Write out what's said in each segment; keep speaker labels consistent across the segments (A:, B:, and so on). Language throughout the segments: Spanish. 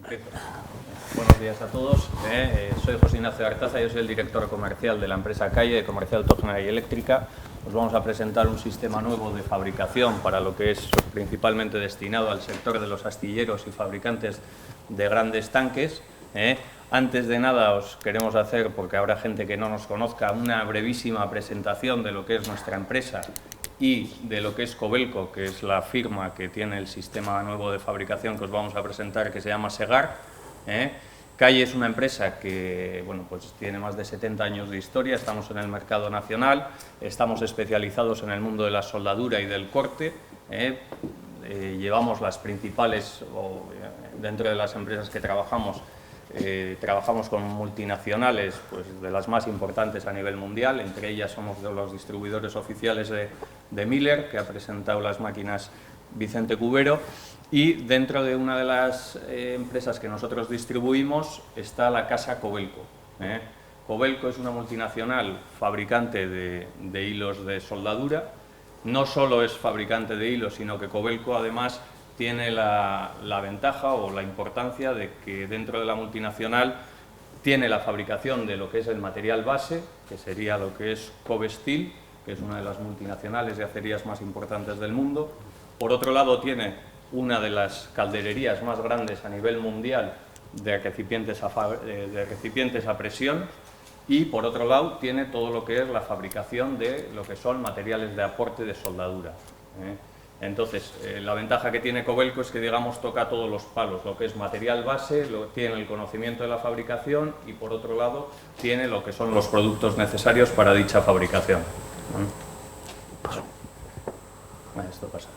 A: Buenos días a todos. Soy José Ignacio Artaza, yo soy el director comercial de la empresa Calle, de comercial autógena y eléctrica. Os vamos a presentar un sistema nuevo de fabricación para lo que es principalmente destinado al sector de los astilleros y fabricantes de grandes tanques. Antes de nada os queremos hacer, porque habrá gente que no nos conozca, una brevísima presentación de lo que es nuestra empresa y de lo que es Cobelco, que es la firma que tiene el sistema nuevo de fabricación que os vamos a presentar, que se llama Segar. Calle es una empresa que pues tiene más de 70 años de historia, estamos en el mercado nacional, estamos especializados en el mundo de la soldadura y del corte. Llevamos las principales, dentro de las empresas que trabajamos con multinacionales, pues de las más importantes a nivel mundial. Entre ellas somos de los distribuidores oficiales de Miller, que ha presentado las máquinas Vicente Cubero, y dentro de una de las empresas que nosotros distribuimos está la casa Cobelco. Cobelco es una multinacional fabricante de hilos de soldadura. No solo es fabricante de hilos, sino que Cobelco además tiene la ventaja o la importancia de que dentro de la multinacional tiene la fabricación de lo que es el material base, que sería lo que es Covesteel, que es una de las multinacionales de acerías más importantes del mundo. Por otro lado, tiene una de las caldererías más grandes a nivel mundial de recipientes a presión, y por otro lado tiene todo lo que es la fabricación de lo que son materiales de aporte de soldadura. Entonces, la ventaja que tiene Cobelco es que, digamos, toca todos los palos, lo que es material base, tiene el conocimiento de la fabricación y, por otro lado, tiene lo que son los productos necesarios para dicha fabricación. Esto pasa.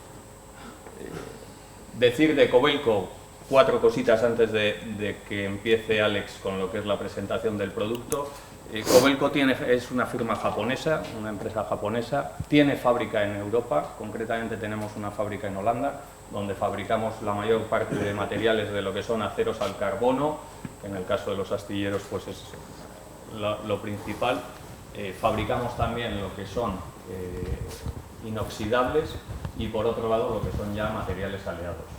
A: Decir de Cobelco 4 cositas antes de que empiece Alex con lo que es la presentación del producto. Cobelco es una firma japonesa, una empresa japonesa, tiene fábrica en Europa, concretamente tenemos una fábrica en Holanda, donde fabricamos la mayor parte de materiales de lo que son aceros al carbono, que en el caso de los astilleros pues es lo principal. Fabricamos también lo que son inoxidables y, por otro lado, lo que son ya materiales aleados.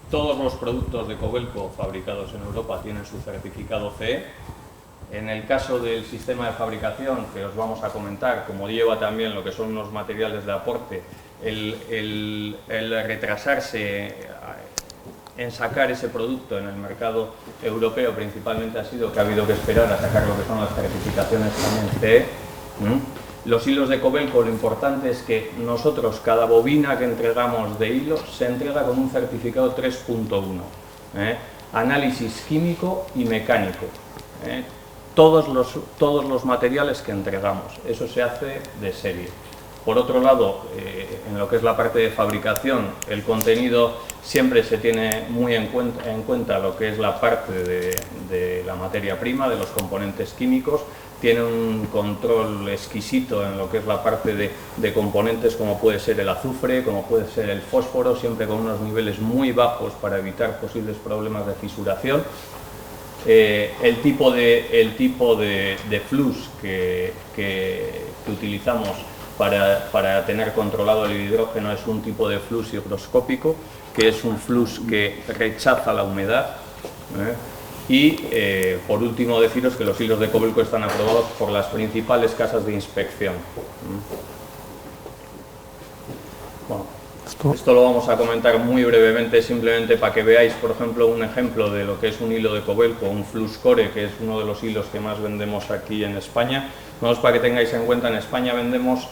A: Todos los productos de Cobelco fabricados en Europa tienen su certificado CE. En el caso del sistema de fabricación que os vamos a comentar, como lleva también lo que son unos materiales de aporte, el retrasarse en sacar ese producto en el mercado europeo principalmente ha sido que ha habido que esperar a sacar lo que son las certificaciones también CE. Los hilos de Cobelco, lo importante es que nosotros, cada bobina que entregamos de hilo, se entrega con un certificado 3.1. Análisis químico y mecánico. Todos los materiales que entregamos, eso se hace de serie. Por otro lado, en lo que es la parte de fabricación, el contenido siempre se tiene muy en cuenta lo que es la parte de la materia prima, de los componentes químicos. Tiene un control exquisito en lo que es la parte de componentes como puede ser el azufre, como puede ser el fósforo, siempre con unos niveles muy bajos para evitar posibles problemas de fisuración. El tipo de flux que utilizamos para tener controlado el hidrógeno es un tipo de flux higroscópico, que es un flux que rechaza la humedad. Y por último, deciros que los hilos de Cobelco están aprobados por las principales casas de inspección. Bueno, esto lo vamos a comentar muy brevemente, simplemente para que veáis, por ejemplo, un ejemplo de lo que es un hilo de Cobelco, un Flux Core, que es uno de los hilos que más vendemos aquí en España. Vamos, para que tengáis en cuenta, en España vendemos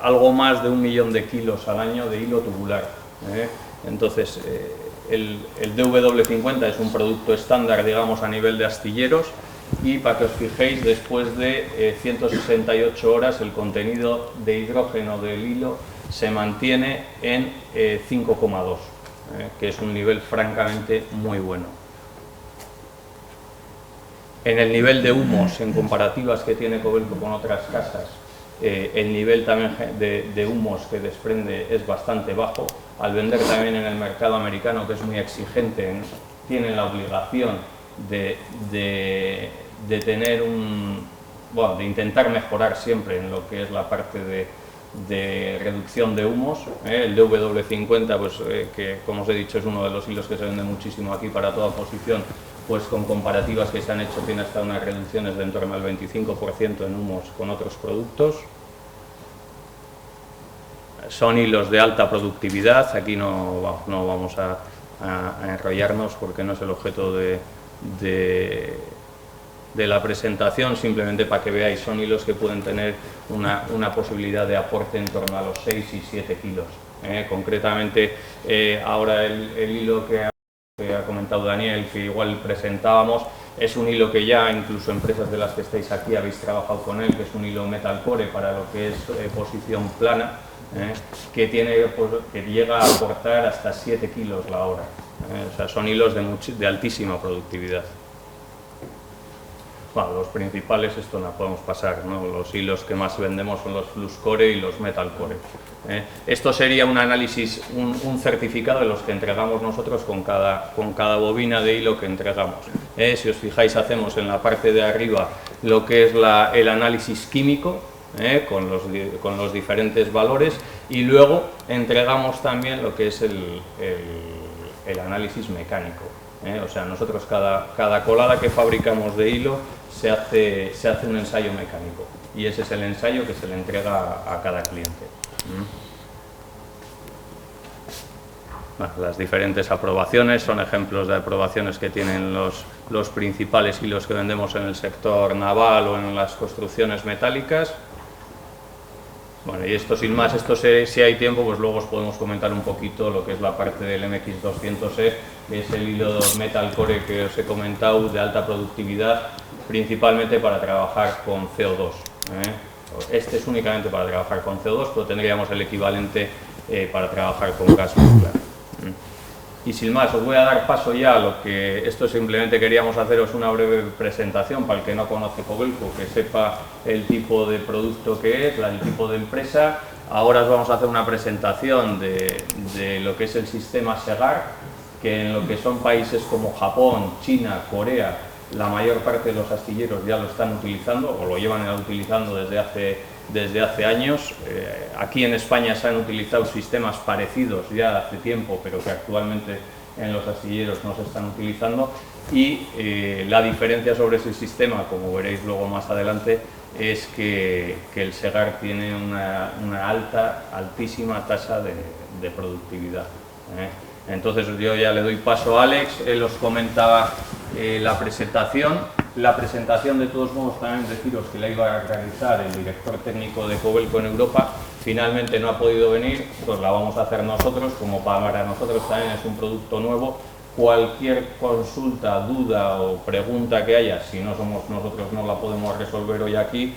A: algo más de 1 millón de kilos al año de hilo tubular. Entonces, el DW50 es un producto estándar, digamos, a nivel de astilleros, y para que os fijéis, después de 168 horas el contenido de hidrógeno del hilo se mantiene en 5,2, que es un nivel francamente muy bueno. En el nivel de humos, en comparativas que tiene Cobelco con otras casas, el nivel también de humos que desprende es bastante bajo. Al vender también en el mercado americano, que es muy exigente, tienen la obligación de tener de intentar mejorar siempre en lo que es la parte de reducción de humos. El DW50, pues, que como os he dicho es uno de los hilos que se vende muchísimo aquí para toda posición, pues con comparativas que se han hecho tiene hasta unas reducciones de en torno al 25% en humos con otros productos. Son hilos de alta productividad, aquí no vamos a enrollarnos porque no es el objeto de la presentación, simplemente para que veáis, son hilos que pueden tener una posibilidad de aporte en torno a los 6 y 7 kilos. Concretamente, ahora el hilo que ha comentado Daniel, que igual presentábamos, es un hilo que ya incluso empresas de las que estáis aquí habéis trabajado con él, que es un hilo metal core para lo que es posición plana, que llega a aportar hasta 7 kilos la hora. O sea, son hilos de altísima productividad. Bueno, los principales, esto no podemos pasar, ¿no? Los hilos que más vendemos son los flux core y los metal core. Esto sería un análisis, un certificado de los que entregamos nosotros con cada bobina de hilo que entregamos. Si os fijáis, hacemos en la parte de arriba lo que es el análisis químico, con los diferentes valores, y luego entregamos también lo que es el análisis mecánico. O sea, nosotros cada colada que fabricamos de hilo se hace un ensayo mecánico, y ese es el ensayo que se le entrega a cada cliente. Bueno, las diferentes aprobaciones son ejemplos de aprobaciones que tienen los principales hilos que vendemos en el sector naval o en las construcciones metálicas. Bueno, y esto sin más, si hay tiempo, pues luego os podemos comentar un poquito lo que es la parte del MX200E, que es el hilo metal core que os he comentado, de alta productividad, principalmente para trabajar con CO2. Este es únicamente para trabajar con CO2, pero tendríamos el equivalente para trabajar con gas mezclado. Y sin más, os voy a dar paso ya a lo que esto simplemente queríamos haceros una breve presentación para el que no conoce Kobelco, que sepa el tipo de producto que es, el tipo de empresa. Ahora os vamos a hacer una presentación de lo que es el sistema Segar, que en lo que son países como Japón, China, Corea, la mayor parte de los astilleros ya lo están utilizando o lo llevan utilizando desde hace años. Aquí en España se han utilizado sistemas parecidos ya hace tiempo, pero que actualmente en los astilleros no se están utilizando, y la diferencia sobre ese sistema, como veréis luego más adelante, es que el Segar tiene una altísima tasa de productividad. Entonces yo ya le doy paso a Alex, él os comentaba la presentación. La presentación, de todos modos, también deciros que la iba a realizar el director técnico de Kobelco en Europa. Finalmente no ha podido venir, pues la vamos a hacer nosotros, como para nosotros también es un producto nuevo. Cualquier consulta, duda o pregunta que haya, si no somos nosotros, no la podemos resolver hoy aquí,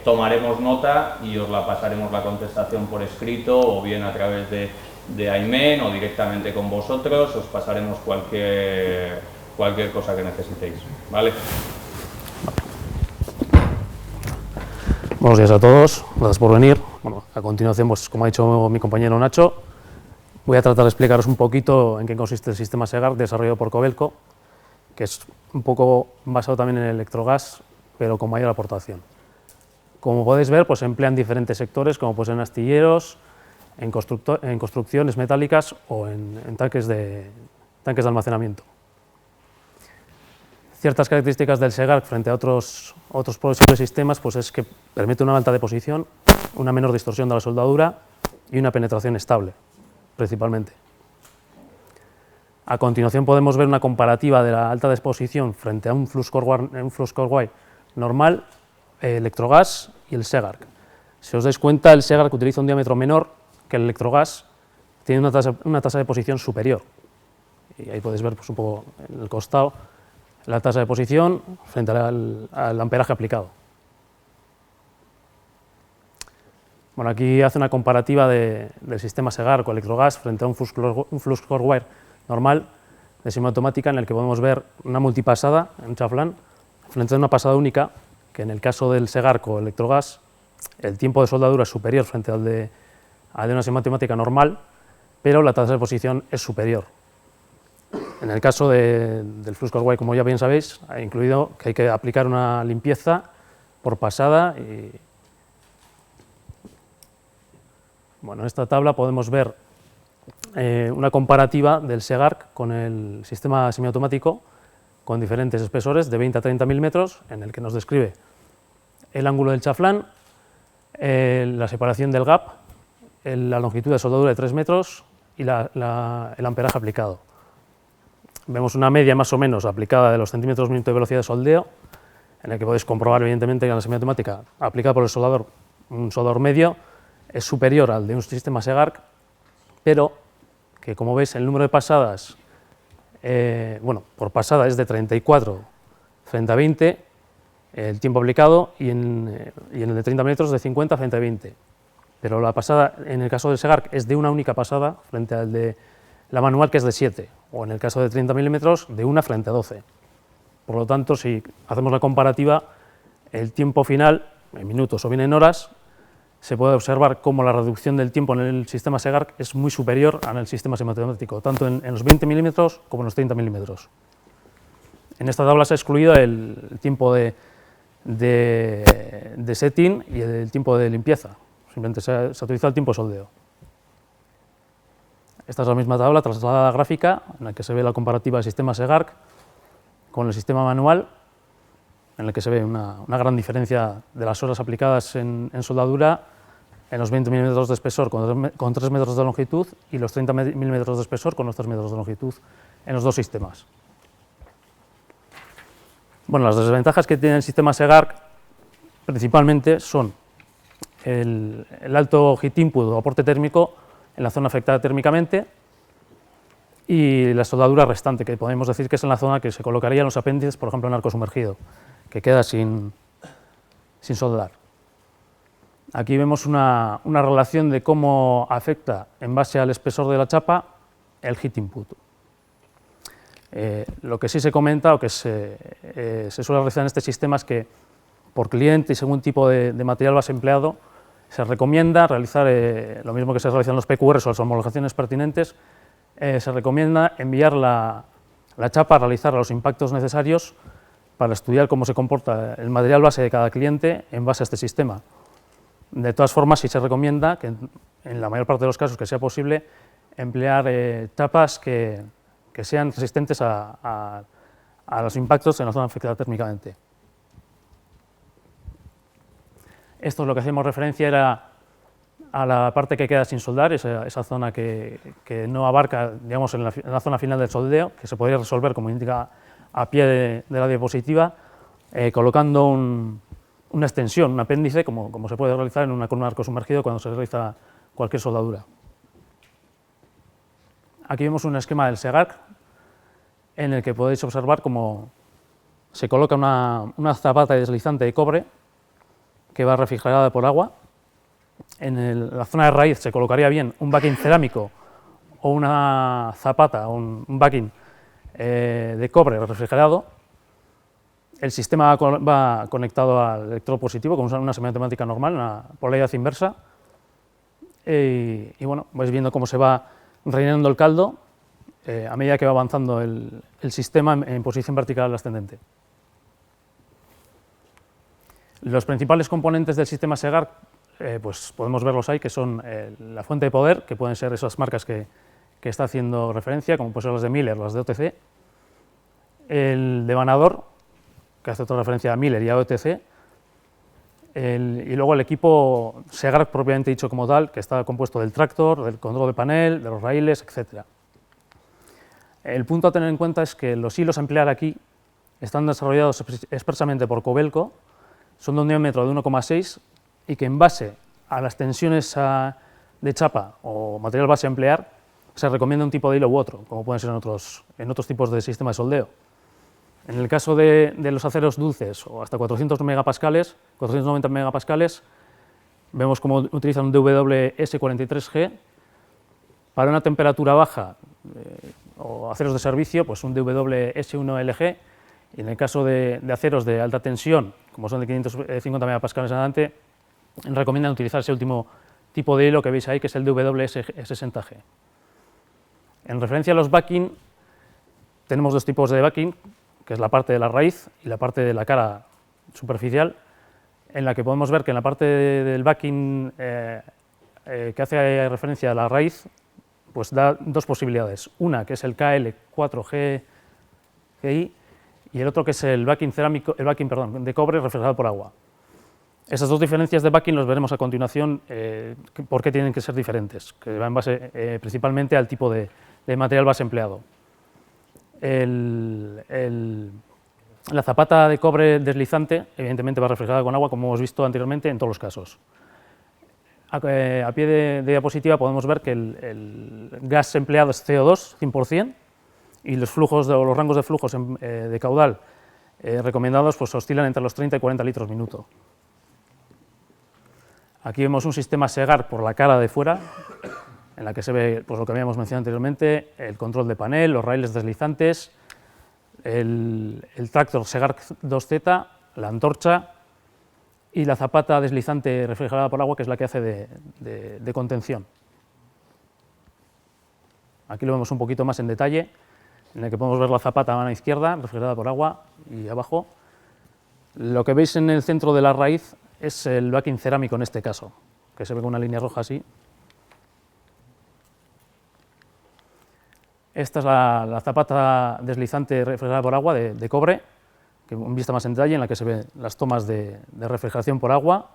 A: tomaremos nota y os la pasaremos la contestación por escrito, o bien a través de Aymen o directamente con vosotros. Os pasaremos cualquier cosa que necesitéis, ¿vale?
B: Buenos días a todos, gracias por venir. Bueno, a continuación, pues, como ha dicho mi compañero Nacho, voy a tratar de explicaros un poquito en qué consiste el sistema Segar desarrollado por Kobelco, que es un poco basado también en el electrogas, pero con mayor aportación. Como podéis ver, pues se emplean diferentes sectores, como pues en astilleros, en construcciones metálicas o en tanques de almacenamiento. Ciertas características del Segar frente a otros posibles sistemas, pues es que permite una alta deposición, una menor distorsión de la soldadura y una penetración estable, principalmente. A continuación podemos ver una comparativa de la alta deposición frente a un flux core wire normal, electrogas y el Segar. Si os dais cuenta, el Segar, que utiliza un diámetro menor que el electrogas, tiene una tasa de posición superior. Y ahí podéis ver, pues, un poco en el costado la tasa de posición frente al amperaje aplicado. Bueno, aquí hace una comparativa del sistema Segar con electrogas frente a un flux core wire normal de semiautomática, en el que podemos ver una multipasada en chaflán frente a una pasada única, que en el caso del Segar con electrogas el tiempo de soldadura es superior frente al de una semiautomática normal, pero la tasa de posición es superior. En el caso del flux core wire, como ya bien sabéis, ha incluido que hay que aplicar una limpieza por pasada Bueno, en esta tabla podemos ver una comparativa del SEGARC con el sistema semiautomático con diferentes espesores de 20 a 30 milímetros, en el que nos describe el ángulo del chaflán, la separación del gap, la longitud de soldadura de 3 metros y el amperaje aplicado. Vemos una media más o menos aplicada de los centímetros minuto de velocidad de soldeo, en el que podéis comprobar evidentemente que la semiautomática aplicada por el soldador, un soldador medio, es superior al de un sistema SEGARC, pero que, como veis, el número de pasadas, por pasada es de 34 frente a 20, el tiempo aplicado, y en el de 30 metros de 50 frente a 20. Pero la pasada, en el caso del SEGARC, es de una única pasada frente al de la manual, que es de 7, o en el caso de 30 milímetros, de 1 frente a 12. Por lo tanto, si hacemos la comparativa, el tiempo final, en minutos o bien en horas, se puede observar cómo la reducción del tiempo en el sistema SEGARC es muy superior al sistema semiautomático, tanto en los 20 milímetros como en los 30 milímetros. En esta tabla se ha excluido el tiempo de setting y el tiempo de limpieza, simplemente se ha utilizado el tiempo de soldeo. Esta es la misma tabla trasladada a gráfica, en la que se ve la comparativa del sistema SEGARC con el sistema manual, en el que se ve una gran diferencia de las horas aplicadas en soldadura en los 20 milímetros de espesor con 3 metros de longitud y los 30 milímetros de espesor con los 3 metros de longitud en los dos sistemas. Bueno, las desventajas que tiene el sistema SEGARC principalmente son el alto heat input o aporte térmico en la zona afectada térmicamente y la soldadura restante, que podemos decir que es en la zona que se colocarían los apéndices, por ejemplo en arco sumergido, que queda sin soldar. Aquí vemos una relación de cómo afecta, en base al espesor de la chapa, el heat input. Lo que sí se comenta o que se suele realizar en este sistema es que, por cliente y según tipo de material base empleado, se recomienda realizar lo mismo que se realiza en los PQRs o las homologaciones pertinentes. Se recomienda enviar la chapa a realizar los impactos necesarios para estudiar cómo se comporta el material base de cada cliente en base a este sistema. De todas formas, sí se recomienda que en la mayor parte de los casos que sea posible emplear chapas que sean resistentes a los impactos en la zona afectada térmicamente. Esto es lo que hacemos referencia era a la parte que queda sin soldar, esa zona que no abarca, digamos, en la zona final del soldeo, que se podría resolver, como indica a pie de la diapositiva, colocando una extensión, un apéndice, como se puede realizar en una columna de arco sumergido cuando se realiza cualquier soldadura. Aquí vemos un esquema del SEGARC en el que podéis observar cómo se coloca una zapata deslizante de cobre que va refrigerada por agua. En la zona de raíz se colocaría bien un backing cerámico o una zapata o un backing de cobre refrigerado. El sistema va conectado al electrodo positivo con una semiautomática normal, una polaridad inversa. Y bueno, vais viendo cómo se va rellenando el caldo a medida que va avanzando el sistema en posición vertical ascendente. Los principales componentes del sistema SEGARC, pues podemos verlos ahí, que son la fuente de poder, que pueden ser esas marcas que está haciendo referencia, como pueden ser las de Miller, las de OTC, el devanador, que hace otra referencia a Miller y a OTC, y luego el equipo SEGARC propiamente dicho como tal, que está compuesto del tractor, del control de panel, de los raíles, etc. El punto a tener en cuenta es que los hilos a emplear aquí están desarrollados expresamente por Kobelco, son de un diámetro de 1,6 y que en base a las tensiones de chapa o material base a emplear se recomienda un tipo de hilo u otro, como pueden ser en otros tipos de sistema de soldeo. En el caso de los aceros dulces o hasta 490 megapascales, vemos cómo utilizan un DWS43G. Para una temperatura baja o aceros de servicio, pues un DWS1LG. Y en el caso de aceros de alta tensión, como son de 550 megapascales en adelante, recomiendan utilizar ese último tipo de hilo que veis ahí, que es el DWS60G. En referencia a los backing, tenemos dos tipos de backing, que es la parte de la raíz y la parte de la cara superficial, en la que podemos ver que en la parte del backing que hace referencia a la raíz, pues da dos posibilidades. Una, que es el KL4GI, y el otro, que es el backing de cobre reflejado por agua. Esas dos diferencias de backing los veremos a continuación, por qué tienen que ser diferentes, que va en base principalmente al tipo de material base empleado. La zapata de cobre deslizante, evidentemente, va reflejada con agua, como hemos visto anteriormente, en todos los casos. A pie de diapositiva podemos ver que el gas empleado es CO2, 100%, y los rangos de flujos de caudal recomendados pues, oscilan entre los 30 y 40 litros minuto. Aquí vemos un sistema SEGAR por la cara de fuera, en la que se ve pues, lo que habíamos mencionado anteriormente, el control de panel, los raíles deslizantes, el tractor SEGAR 2Z, la antorcha y la zapata deslizante refrigerada por agua, que es la que hace de contención. Aquí lo vemos un poquito más en detalle, en el que podemos ver la zapata a mano izquierda, refrigerada por agua, y abajo. Lo que veis en el centro de la raíz es el backing cerámico en este caso, que se ve con una línea roja así. Esta es la zapata deslizante refrigerada por agua de cobre, que en vista más en detalle, en la que se ven las tomas de refrigeración por agua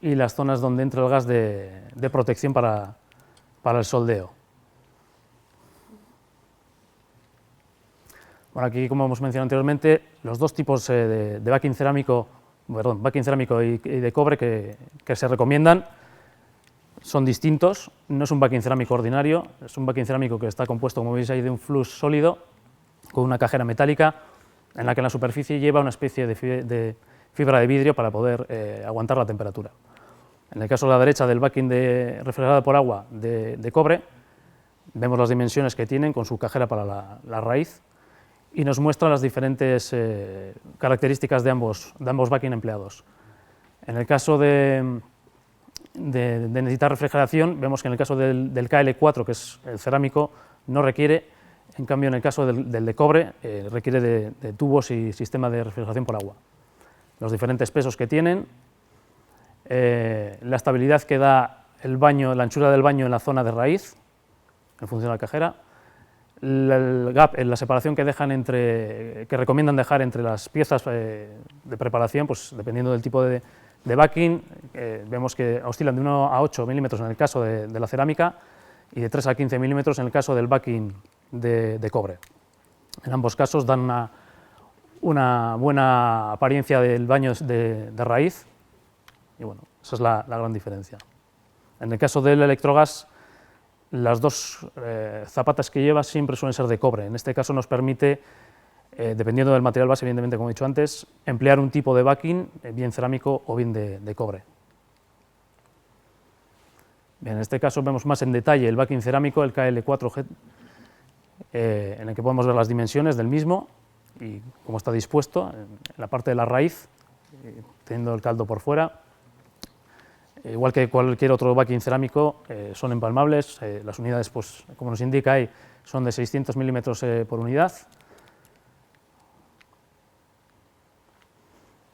B: y las zonas donde entra el gas de protección para el soldeo. Bueno, aquí, como hemos mencionado anteriormente, los dos tipos de backing cerámico y de cobre que se recomiendan son distintos. No es un backing cerámico ordinario, es un backing cerámico que está compuesto, como veis ahí, de un flux sólido con una cajera metálica en la que en la superficie lleva una especie de fibra de vidrio para poder aguantar la temperatura. En el caso de la derecha del backing refrigerado por agua de cobre, vemos las dimensiones que tienen con su cajera para la raíz, y nos muestra las diferentes características de ambos backing empleados. En el caso de necesitar refrigeración, vemos que en el caso del KL4, que es el cerámico, no requiere. En cambio, en el caso del de cobre, requiere de tubos y sistema de refrigeración por agua. Los diferentes pesos que tienen, la estabilidad que da la anchura del baño en la zona de raíz, en función de la cajera, el gap, la separación que recomiendan dejar entre las piezas de preparación, pues dependiendo del tipo de backing, vemos que oscilan de 1 a 8 milímetros en el caso de la cerámica y de 3 a 15 milímetros en el caso del backing de cobre. En ambos casos dan una buena apariencia del baño de raíz, y bueno, esa es la gran diferencia. En el caso del electrogas, las dos zapatas que lleva siempre suelen ser de cobre. En este caso nos permite, dependiendo del material base, evidentemente, como he dicho antes, emplear un tipo de backing, bien cerámico o bien de cobre. Bien, en este caso vemos más en detalle el backing cerámico, el KL4G, en el que podemos ver las dimensiones del mismo y cómo está dispuesto en la parte de la raíz, teniendo el caldo por fuera. Igual que cualquier otro backing cerámico, son empalmables. Las unidades, pues, como nos indica ahí, son de 600 milímetros por unidad.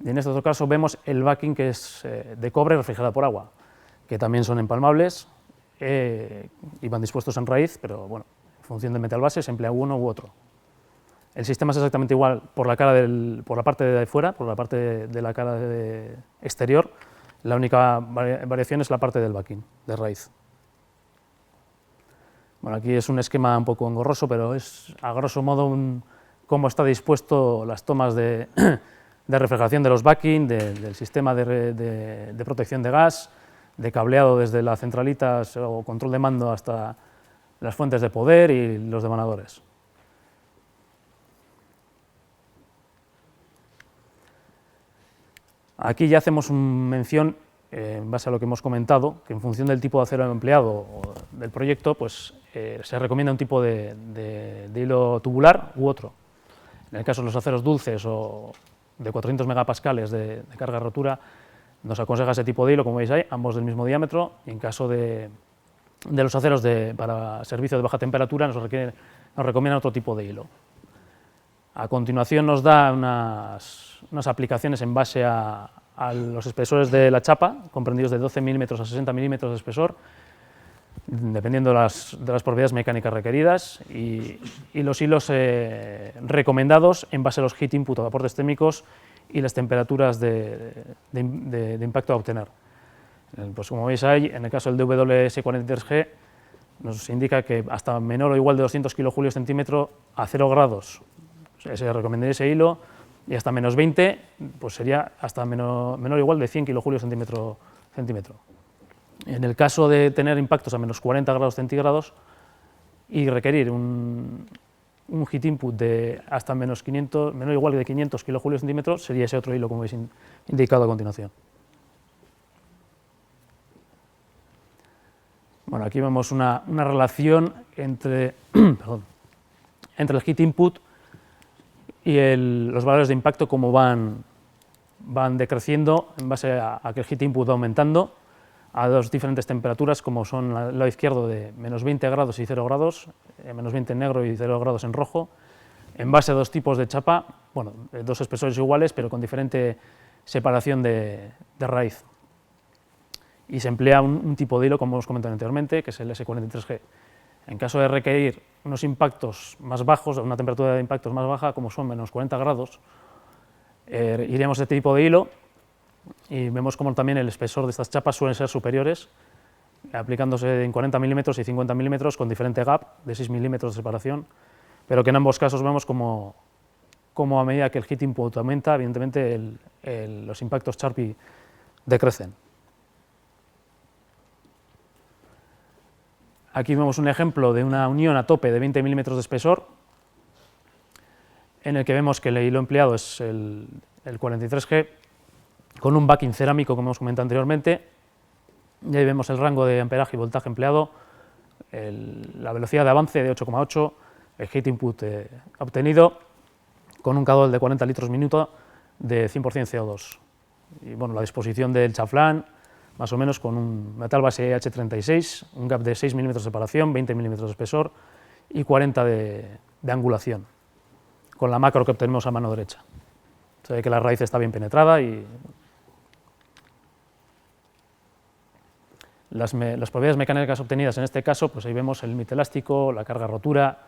B: Y en este otro caso vemos el backing que es de cobre refrigerado por agua, que también son empalmables y van dispuestos en raíz, pero bueno, en función del metal base se emplea uno u otro. El sistema es exactamente igual por la parte de fuera, por la parte de la cara exterior. La única variación es la parte del backing, de raíz. Bueno, aquí es un esquema un poco engorroso, pero es a grosso modo cómo está dispuesto las tomas de refrigeración de los backing, del sistema de protección de gas, de cableado desde las centralitas o control de mando hasta las fuentes de poder y los devanadores. Aquí ya hacemos mención, en base a lo que hemos comentado, que en función del tipo de acero empleado o del proyecto, pues se recomienda un tipo de hilo tubular u otro. En el caso de los aceros dulces o de 400 megapascales de carga rotura, nos aconseja ese tipo de hilo, como veis ahí, ambos del mismo diámetro, y en caso de los aceros para servicio de baja temperatura nos recomiendan otro tipo de hilo. A continuación nos da unas aplicaciones en base a a los espesores de la chapa, comprendidos de 12 milímetros a 60 milímetros de espesor, dependiendo de las propiedades mecánicas requeridas, y los hilos recomendados en base a los heat input o aportes térmicos y las temperaturas de impacto a obtener. Pues como veis ahí, en el caso del DWS43G, nos indica que hasta menor o igual de 200 kilojulios centímetro a 0 grados se recomendaría ese hilo, y hasta menos 20 pues sería hasta menor o igual de 100 kilojulios centímetro. En el caso de tener impactos a menos 40 grados centígrados y requerir un heat input de hasta menor o igual de 500 kilojulios centímetros, sería ese otro hilo, como veis indicado a continuación. Bueno, aquí vemos una relación entre, entre el heat input y los valores de impacto, como van decreciendo en base a que el heat input va aumentando a dos diferentes temperaturas, como son al lado izquierdo de menos 20 grados y 0 grados, menos 20 en negro y 0 grados en rojo, en base a dos tipos de chapa, bueno, dos espesores iguales, pero con diferente separación de raíz. Y se emplea un tipo de hilo, como hemos comentado anteriormente, que es el S43G. En caso de requerir unos impactos más bajos, una temperatura de impactos más baja, como son menos 40 grados, iríamos a este tipo de hilo, y vemos como también el espesor de estas chapas suelen ser superiores, aplicándose en 40 milímetros y 50 milímetros con diferente gap de 6 milímetros de separación, pero que en ambos casos vemos como a medida que el heat input aumenta, evidentemente los impactos Charpy decrecen. Aquí vemos un ejemplo de una unión a tope de 20 milímetros de espesor, en el que vemos que el hilo empleado es el 43G, con un backing cerámico, como hemos comentado anteriormente, y ahí vemos el rango de amperaje y voltaje empleado, la velocidad de avance de 8,8, el heat input obtenido, con un caudal de 40 litros minuto de 100% CO2. Y bueno, la disposición del chaflán, más o menos con un metal base H36, un gap de 6 milímetros de separación, 20 milímetros de espesor y 40 de angulación, con la macro que obtenemos a mano derecha. Se ve que la raíz está bien penetrada y las propiedades mecánicas obtenidas en este caso, pues ahí vemos el límite elástico, la carga rotura,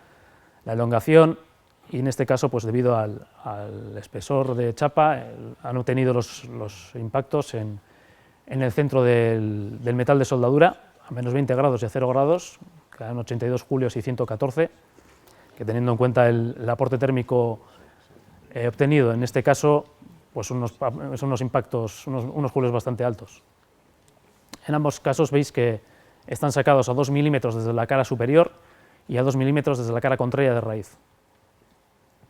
B: la elongación, y en este caso, pues debido al espesor de chapa, han obtenido los impactos en el centro del metal de soldadura, a menos 20 grados y a 0 grados, que dan 82 julios y 114, que teniendo en cuenta el aporte térmico obtenido, en este caso, pues son unos impactos, unos julios bastante altos. En ambos casos veis que están sacados a 2 milímetros desde la cara superior y a 2 milímetros desde la cara contraria de raíz.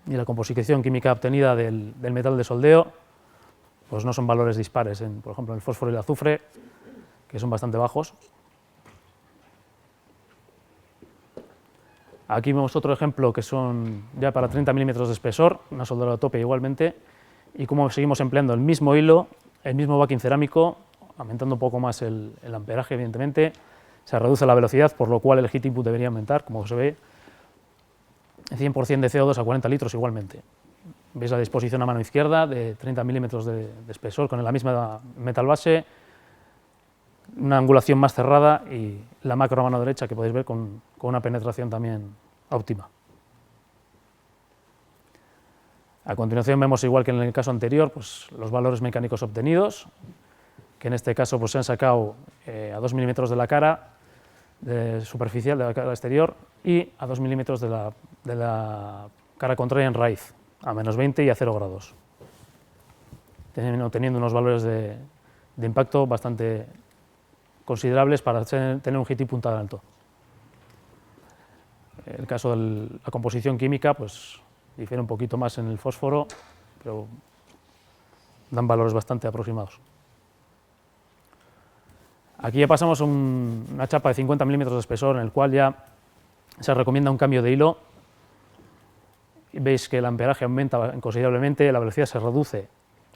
B: Y la composición química obtenida del metal de soldeo, pues no son valores dispares, por ejemplo, en el fósforo y el azufre, que son bastante bajos. Aquí vemos otro ejemplo que son ya para 30 milímetros de espesor, una soldadura a tope igualmente, y cómo seguimos empleando el mismo hilo, el mismo backing cerámico, aumentando un poco más el amperaje, evidentemente, se reduce la velocidad, por lo cual el heat input debería aumentar, como se ve, 100% de CO2 a 40 litros igualmente. Veis la disposición a mano izquierda de 30 milímetros de espesor con la misma metal base, una angulación más cerrada y la macro a mano derecha, que podéis ver con una penetración también óptima. A continuación vemos, igual que en el caso anterior, pues los valores mecánicos obtenidos, que en este caso pues, se han sacado a 2 milímetros de la cara superficial, de la cara exterior, y a 2 milímetros de la cara contraria en raíz, a menos 20 y a 0 grados, teniendo unos valores de impacto bastante considerables para tener un heat input tan alto. El caso de la composición química pues, difiere un poquito más en el fósforo, pero dan valores bastante aproximados. Aquí ya pasamos a una chapa de 50 milímetros de espesor, en el cual ya se recomienda un cambio de hilo. Veis que el amperaje aumenta considerablemente, la velocidad se reduce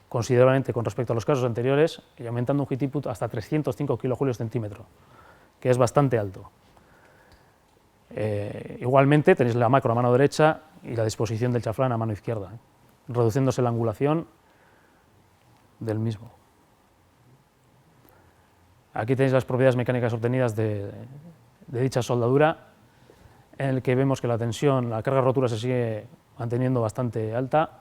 B: considerablemente con respecto a los casos anteriores, y aumentando un heat input hasta 305 kilojulios centímetro, que es bastante alto. Igualmente tenéis la macro a mano derecha y la disposición del chaflán a mano izquierda, reduciéndose la angulación del mismo. Aquí tenéis las propiedades mecánicas obtenidas de dicha soldadura, en el que vemos que la tensión, la carga rotura se sigue manteniendo bastante alta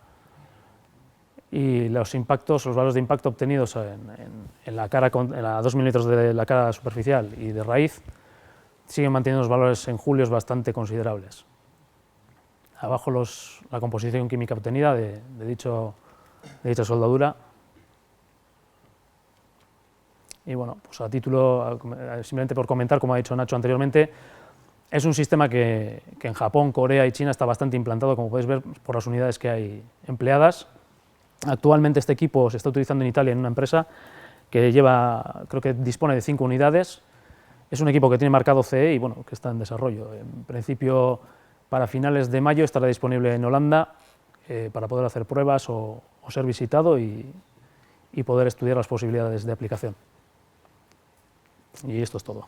B: y los impactos, los valores de impacto obtenidos en la cara, en la 2 milímetros de la cara superficial y de raíz, siguen manteniendo los valores en julios bastante considerables. Abajo la composición química obtenida de dicha soldadura. Y bueno, pues a título, simplemente por comentar, como ha dicho Nacho anteriormente, es un sistema que en Japón, Corea y China está bastante implantado, como podéis ver por las unidades que hay empleadas. Actualmente este equipo se está utilizando en Italia en una empresa que creo que dispone de 5 unidades. Es un equipo que tiene marcado CE y bueno, que está en desarrollo. En principio, para finales de mayo estará disponible en Holanda para poder hacer pruebas o ser visitado y poder estudiar las posibilidades de aplicación. Y esto es todo.